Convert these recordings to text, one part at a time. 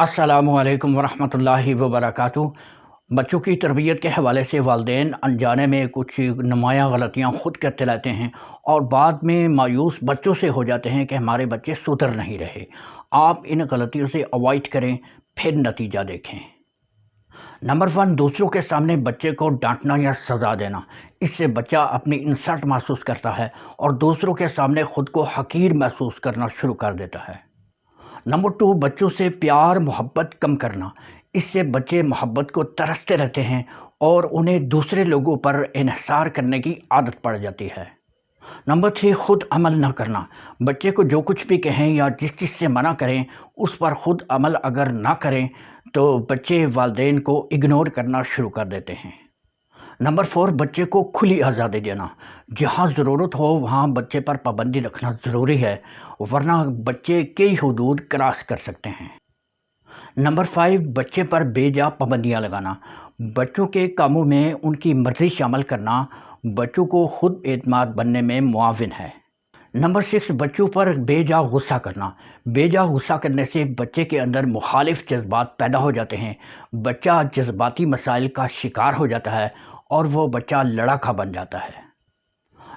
अस्सलामुअलैकुम वरहमतुल्लाहि वबरकातुहू। बच्चों की तरबियत के हवाले से वालिदैन अनजाने में कुछ नुमायाँ गलतियाँ ख़ुद करते रहते हैं और बाद में मायूस बच्चों से हो जाते हैं कि हमारे बच्चे सुधर नहीं रहे। आप इन गलतियों से अवॉइड करें, फिर नतीजा देखें। नंबर 1, दूसरों के सामने बच्चे को डांटना या सज़ा देना। इससे बच्चा अपनी इंसल्ट महसूस करता है और दूसरों के सामने ख़ुद को हकीर महसूस करना शुरू कर देता है। नंबर 2, बच्चों से प्यार मोहब्बत कम करना। इससे बच्चे मोहब्बत को तरसते रहते हैं और उन्हें दूसरे लोगों पर इन्हिसार करने की आदत पड़ जाती है। नंबर 3, ख़ुद अमल न करना। बच्चे को जो कुछ भी कहें या जिस चीज़ से मना करें उस पर ख़ुद अमल अगर ना करें तो बच्चे वालिदैन को इग्नोर करना शुरू कर देते हैं। नंबर 4, बच्चे को खुली आज़ादी देना। जहाँ ज़रूरत हो वहाँ बच्चे पर पाबंदी रखना ज़रूरी है, वरना बच्चे कई हुदूद क्रॉस कर सकते हैं। नंबर 5, बच्चे पर बेजा पाबंदियाँ लगाना। बच्चों के कामों में उनकी मर्ज़ी शामिल करना बच्चों को खुद एतमाद बनने में मुआविन है। नंबर 6, बच्चों पर बेजा गुस्सा करना। बेजा गुस्सा करने से बच्चे के अंदर मुखालिफ जज्बात पैदा हो जाते हैं। बच्चा जज्बाती मसाइल का शिकार हो जाता है और वो बच्चा लड़ाका बन जाता है।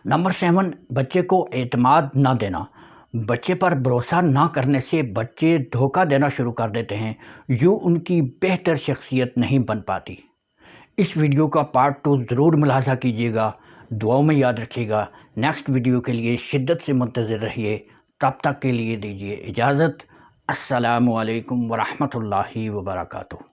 नंबर 7, बच्चे को एतमाद ना देना। बच्चे पर भरोसा ना करने से बच्चे धोखा देना शुरू कर देते हैं, यूँ उनकी बेहतर शख्सियत नहीं बन पाती। इस वीडियो का पार्ट 2 ज़रूर मुलाहाज़ा कीजिएगा, दुआओं में याद रखिएगा। नेक्स्ट वीडियो के लिए शिद्दत से मुंतज़िर रहिए। तब तक के लिए दीजिए इजाज़त। अस्सलामु अलैकुम वरहमतुल्लाहि वबरकातुहू।